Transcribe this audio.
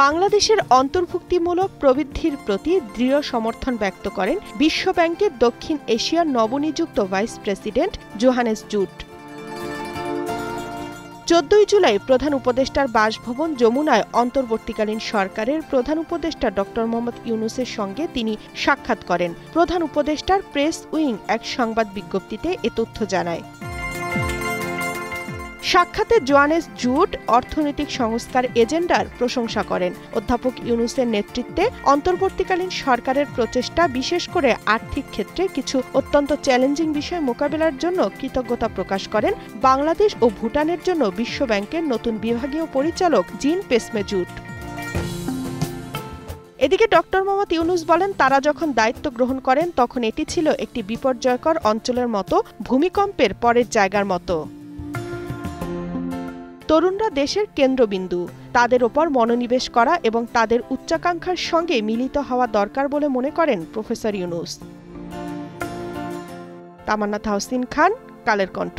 বাংলাদেশের অন্তর্ভুক্তিমূলক প্রবৃদ্ধির প্রতি দৃঢ় সমর্থন ব্যক্ত করেন বিশ্ব ব্যাংকের দক্ষিণ এশিয়ার নবনিযুক্ত ভাইস প্রেসিডেন্ট জোহানেস জুট। 14 জুলাই প্রধান উপদেষ্টার বাসভবন যমুনায় অন্তর্বর্তীকালীন সরকারের প্রধান উপদেষ্টা ড. মোহাম্মদ ইউনূসের সঙ্গে তিনি সাক্ষাৎ করেন। প্রধান উপদেষ্টার প্রেস উইং এক সংবাদ বিজ্ঞপ্তিতে এ তথ্য জানায়। সাক্ষাতে জোহানেস জুট অর্থনৈতিক সংস্কার এজেন্ডার প্রশংসা করেন। অধ্যাপক ইউনূসের নেতৃত্বে অন্তর্বর্তীকালীন সরকারের প্রচেষ্টা, বিশেষ করে আর্থিক ক্ষেত্রে কিছু অত্যন্ত চ্যালেঞ্জিং বিষয় মোকাবেলার জন্য কৃতজ্ঞতা প্রকাশ করেন বাংলাদেশ ও ভুটানের জন্য বিশ্ব ব্যাংকের নতুন বিভাগীয় পরিচালক জিন পেসমে জুট। এদিকে ড. মোহাম্মদ ইউনূস বলেন, তারা যখন দায়িত্ব গ্রহণ করেন তখন এটি ছিল একটি বিপর্যয়কর অঞ্চলের মতো, ভূমিকম্পের পরের জায়গার মতো। তরুণরা দেশের কেন্দ্রবিন্দু, তাদের ওপর মনোনিবেশ করা এবং তাদের উচ্চাকাঙ্ক্ষার সঙ্গে মিলিত হওয়া দরকার বলে মনে করেন প্রফেসর ইউনূস। তামান্না তাহসিন খান, কালের কণ্ঠ।